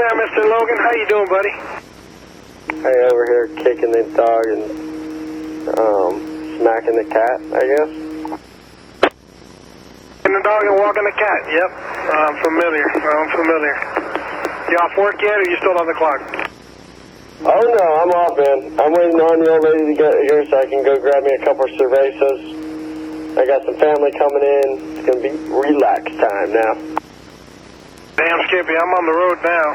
there, Mr. Logan. How you doing, buddy? Hey, over here kicking the dog and smacking the cat, I guess. And the dog and walking the cat. Yep, I'm familiar. You off work yet, or you still on the clock? Oh no, I'm off, man. I'm waiting on the old lady to get here so I can go grab me a couple of cervezas. I got some family coming in. It's gonna be relax time now. Damn, Skippy, I'm on the road now.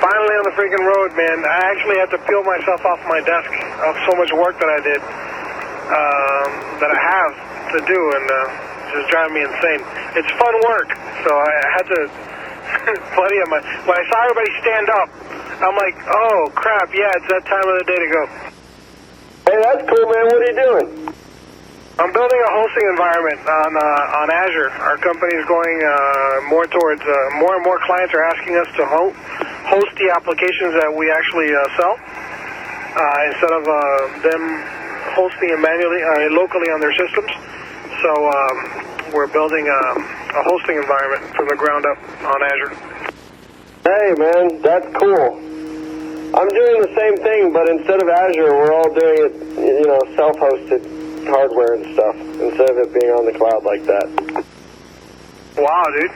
Finally on the freaking road, man. I actually had to peel myself off my desk of so much work that I did, that I have to do, and just driving me insane. It's fun work, so I had to, buddy, when I saw everybody stand up, I'm like, oh crap, yeah, it's that time of the day to go. Hey, that's cool, man. What are you doing? I'm building a hosting environment on Azure. Our company is going more towards, more and more clients are asking us to host the applications that we actually sell, instead of them hosting it manually, locally on their systems. So we're building a hosting environment from the ground up on Azure. Hey, man, that's cool. I'm doing the same thing, but instead of Azure, we're all doing it, you know, self-hosted hardware and stuff, instead of it being on the cloud like that. Wow, dude.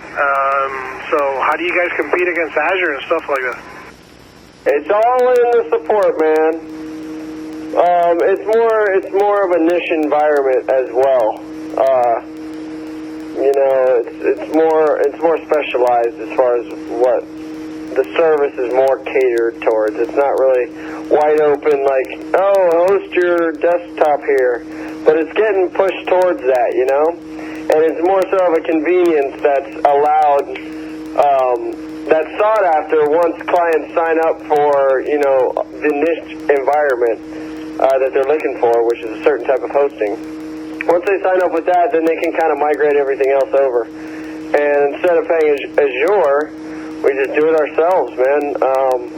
So how do you guys compete against Azure and stuff like that? It's all in the support, man. It's more of a niche environment as well. You know, it's more specialized as far as what the service is more catered towards. It's not really wide open like, oh, host your desktop here, but it's getting pushed towards that, you know? And it's more so of a convenience that's allowed, that's sought after once clients sign up for, you know, the niche environment that they're looking for, which is a certain type of hosting. Once they sign up with that, then they can kind of migrate everything else over. And instead of paying Azure, we just do it ourselves, man.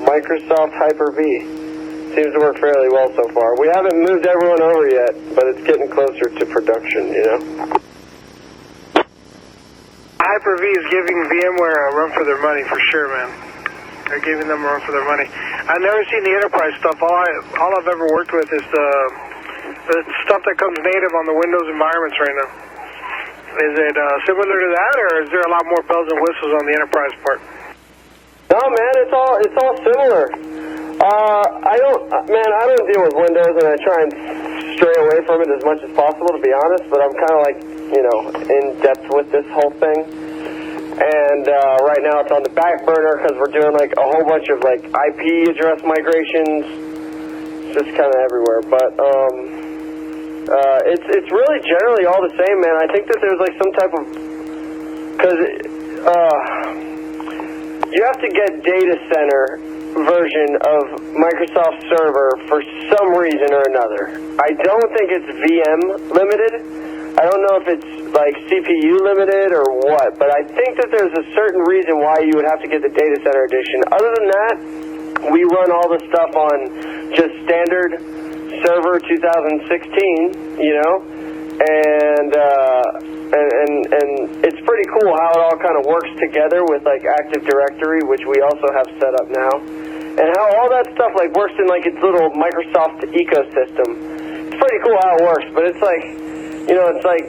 Microsoft Hyper-V seems to work fairly well so far. We haven't moved everyone over yet, but it's getting closer to production, you know? Hyper-V is giving VMware a run for their money, for sure, man. They're giving them a run for their money. I've never seen the enterprise stuff. All I've ever worked with is the stuff that comes native on the Windows environments right now. Is it similar to that, or is there a lot more bells and whistles on the enterprise part? No, man, it's all similar. I don't deal with Windows, and I try and stray away from it as much as possible, to be honest, but I'm kind of like, you know, in depth with this whole thing. And right now it's on the back burner because we're doing like a whole bunch of like IP address migrations. It's just kind of everywhere, but it's really generally all the same, man. I think that there's like some type of, because you have to get data center version of Microsoft Server for some reason or another. I don't think it's VM limited. I don't know if it's like CPU limited or what, but I think that there's a certain reason why you would have to get the data center edition. Other than that, we run all the stuff on just standard Server 2016, you know, and it's pretty cool how it all kind of works together with like Active Directory, which we also have set up now, and how all that stuff like works in like its little Microsoft ecosystem. It's pretty cool how it works, but it's like, you know, it's like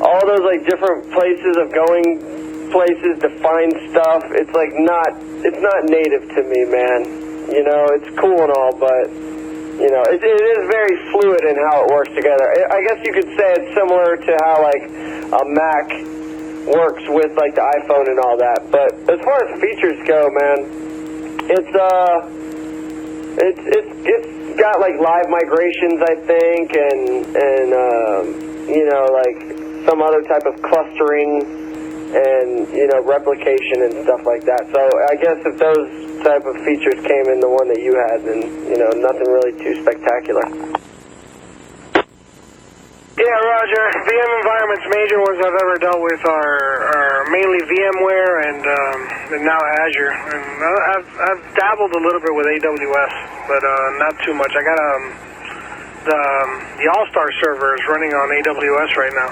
all those like different places of going places to find stuff. It's like it's not native to me, man. You know, it's cool and all, but you know, it is very fluid in how it works together. I guess you could say it's similar to how like a Mac works with like the iPhone and all that. But as far as features go, man, it's got like live migrations, I think, and you know, like some other type of clustering and, you know, replication and stuff like that. So I guess if those type of features came in the one that you had, then, you know, nothing really too spectacular. Yeah, Roger. VM environments, major ones I've ever dealt with are mainly VMware and now Azure. And I've dabbled a little bit with AWS, but not too much. I got the All-Star server is running on AWS right now.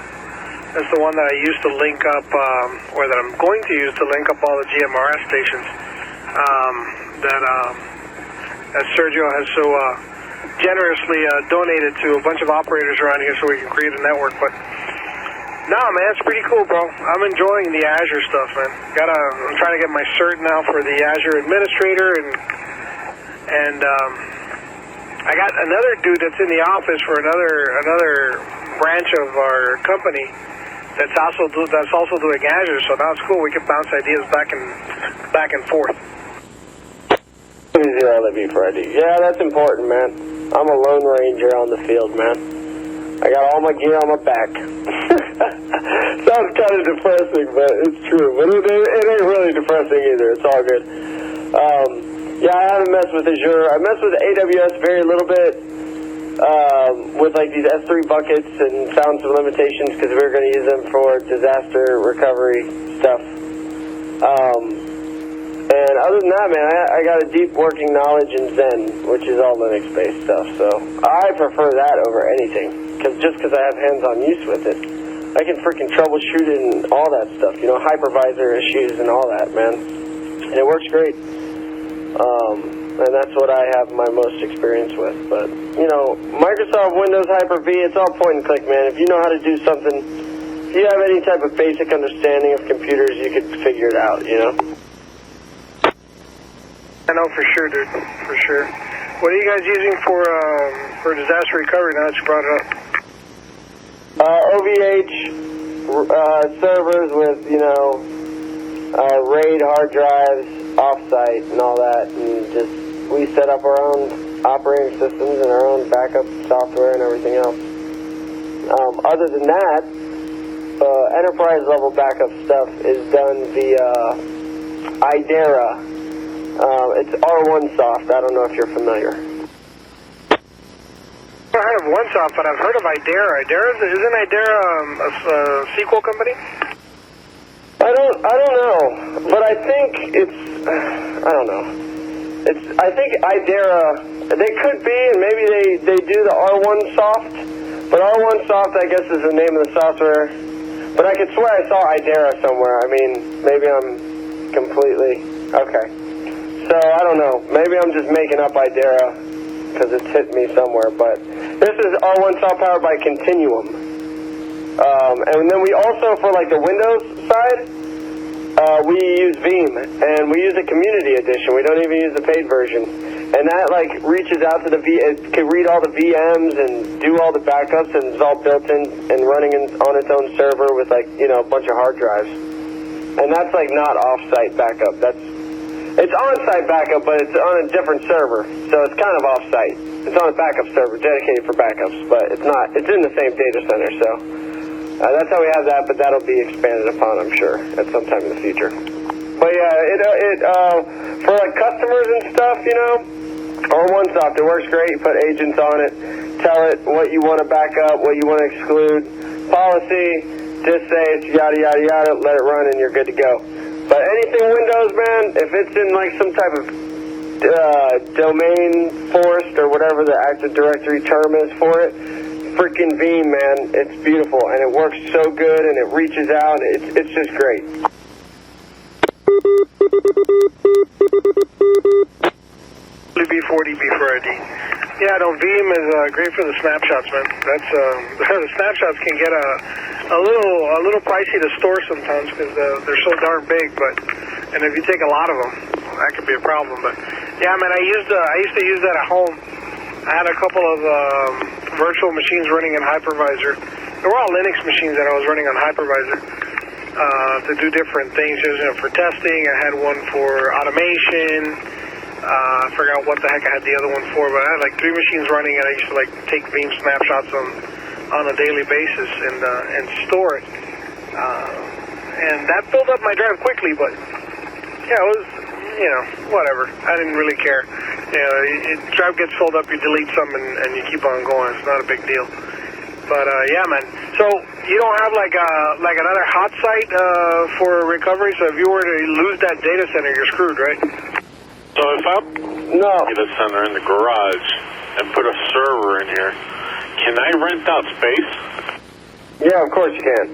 That's the one that I used to link up, or that I'm going to use to link up all the GMRS stations that Sergio has so generously donated to a bunch of operators around here so we can create a network. But no, man, it's pretty cool, bro. I'm enjoying the Azure stuff, man. I'm trying to get my cert now for the Azure administrator, and I got another dude that's in the office for another branch of our company that's also doing Azure. So now it's cool. We can bounce ideas back and forth. Easy W4T. Yeah, that's important, man. I'm a lone ranger on the field, man. I got all my gear on my back. Sounds kind of depressing, but it's true. But it ain't really depressing either. It's all good. Yeah, I haven't messed with Azure. I messed with AWS very little bit with like these S3 buckets and found some limitations because we were going to use them for disaster recovery stuff. And other than that, man, I got a deep working knowledge in Zen, which is all Linux-based stuff. So I prefer that over anything. Just because I have hands-on use with it. I can freaking troubleshoot it and all that stuff, you know, hypervisor issues and all that, man. And it works great. And that's what I have my most experience with. But, you know, Microsoft Windows Hyper-V, it's all point and click, man. If you know how to do something, if you have any type of basic understanding of computers, you could figure it out, you know? I know for sure, dude, for sure. What are you guys using for disaster recovery now that you brought it up? OVH servers with, you know, RAID hard drives, offsite and all that, and just we set up our own operating systems and our own backup software and everything else. Other than that, enterprise level backup stuff is done via Idera. It's R1 Soft. I don't know if you're familiar. I've heard of OneSoft, but I've heard of Idera. Isn't Idera a SQL company? I don't know, but I think it's, I don't know. I think Idera, they could be, and maybe they do the R1 Soft, but R1 Soft, I guess, is the name of the software. But I could swear I saw Idera somewhere. I mean, maybe I'm completely, okay. So, I don't know. Maybe I'm just making up Idera because it's hit me somewhere, but this is R1 Soft powered by Continuum. And then we also, for like the Windows side, we use Veeam, and we use the Community Edition. We don't even use the paid version. And that like reaches out to it can read all the VMs and do all the backups, and it's all built in and running on its own server with like, you know, a bunch of hard drives. And that's like not off-site backup. It's on-site backup, but it's on a different server, so it's kind of off-site. It's on a backup server dedicated for backups, but it's not. It's in the same data center, so that's how we have that. But that'll be expanded upon, I'm sure, at some time in the future. But yeah, for like customers and stuff, you know, R1Soft, it works great. You put agents on it, tell it what you want to back up, what you want to exclude, policy, just say it's yada yada yada, let it run, and you're good to go. But anything Windows, man, if it's in like some type of domain forest or whatever the Active Directory term is for it, freaking Veeam, man, it's beautiful and it works so good and it reaches out. It's just great. B4D. Yeah, no, Veeam is great for the snapshots, man. That's the snapshots can get a little pricey to store sometimes because they're so darn big. And if you take a lot of them, that could be a problem. But yeah, man, I used to use that at home. I had a couple of virtual machines running in hypervisor. They were all Linux machines that I was running on hypervisor to do different things. You know, for testing, I had one for automation. I forgot what the heck I had the other one for, but I had like 3 machines running, and I used to like take Veeam snapshots on a daily basis and store it. And that filled up my drive quickly, but yeah, it was, you know, whatever. I didn't really care. You know, drive gets filled up, you delete some, and you keep on going. It's not a big deal. But yeah, man. So you don't have like another hot site for recovery. So if you were to lose that data center, you're screwed, right? So if I get a center in the garage and put a server in here, can I rent out space? Yeah, of course you can.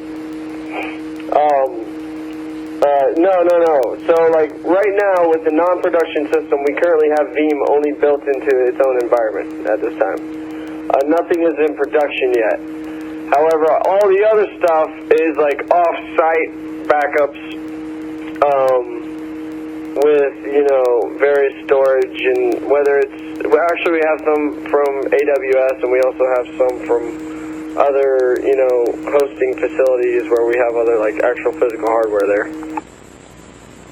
No. So, like, right now, with the non-production system, we currently have Veeam only built into its own environment at this time. Nothing is in production yet. However, all the other stuff is, like, off-site backups, with, you know, various storage, and whether it's... Well, actually, we have some from AWS, and we also have some from other, you know, hosting facilities where we have other, like, actual physical hardware there.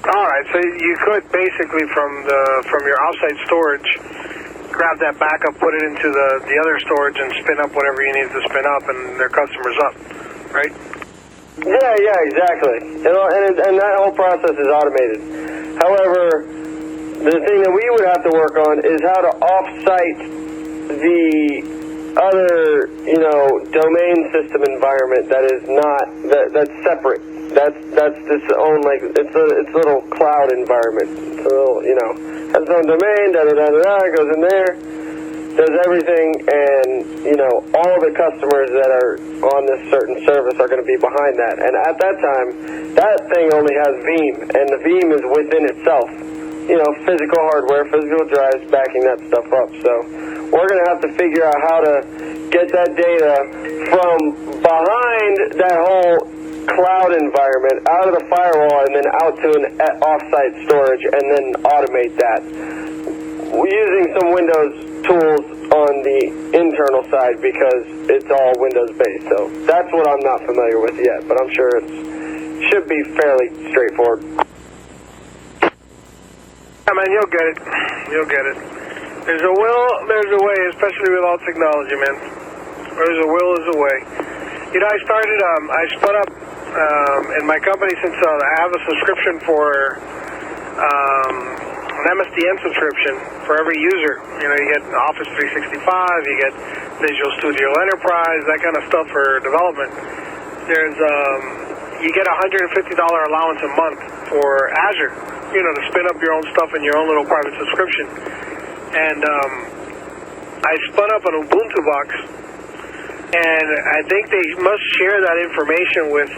All right, so you could basically from your offsite storage grab that backup, put it into the other storage, and spin up whatever you need to spin up, and their customer's up, right? Yeah, exactly. And that whole process is automated. However, the thing that we would have to work on is how to off-site the other, you know, domain system environment that is not, that's separate. That's its own, like, it's a little cloud environment. It's a little, you know, has its own domain, goes in there, does everything, and, you know, all the customers that are on this certain service are going to be behind that. And at that time, that thing only has Veeam, and the Veeam is within itself. You know, physical hardware, physical drives backing that stuff up. So we're going to have to figure out how to get that data from behind that whole cloud environment, out of the firewall, and then out to an off-site storage, and then automate that. We're using some Windows tools on the internal side because it's all Windows-based. So that's what I'm not familiar with yet, but I'm sure it should be fairly straightforward. Yeah, man, you'll get it. You'll get it. There's a will, there's a way, especially with all technology, man. There's a will, there's a way. You know, I spun up in my company, since I have a subscription for an MSDN subscription for every user. You know, you get Office 365, you get Visual Studio Enterprise, that kind of stuff for development. There's, you get a $150 allowance a month for Azure, you know, to spin up your own stuff in your own little private subscription. And I spun up an Ubuntu box, and I think they must share that information with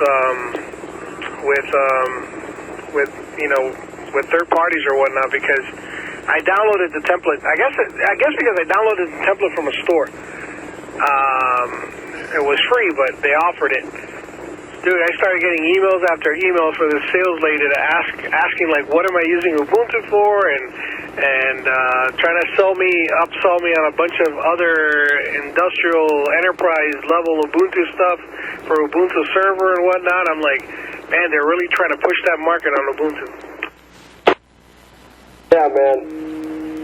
you know, with third parties or whatnot, because I downloaded the template. I guess because I downloaded the template from a store. It was free, but they offered it. Dude, I started getting emails after emails for this sales lady to asking like, what am I using Ubuntu for, and trying to upsell me on a bunch of other industrial enterprise level Ubuntu stuff for Ubuntu server and whatnot. I'm like, man, they're really trying to push that market on Ubuntu. Yeah, man.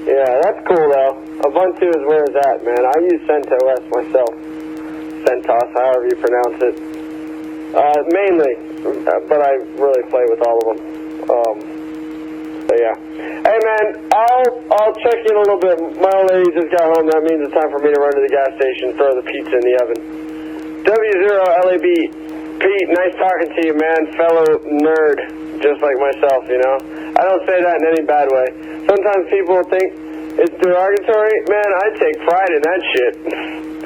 Yeah, that's cool though. Ubuntu is where it's at, man. I use CentOS myself. CentOS, however you pronounce it. Mainly, but I really play with all of them. So yeah. Hey man, I'll check in a little bit. My old lady just got home. That means it's time for me to run to the gas station, throw the pizza in the oven. W0LAB, Pete, nice talking to you, man. Fellow nerd, just like myself, you know. I don't say that in any bad way. Sometimes people think it's derogatory. Man, I take pride in that shit.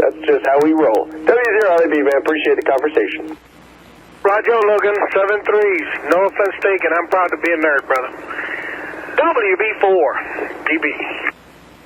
That's just how we roll. W0LAB, man. Appreciate the conversation. Roger, Logan, 7-3s. No offense taken. I'm proud to be a nerd, brother. WB4, DB.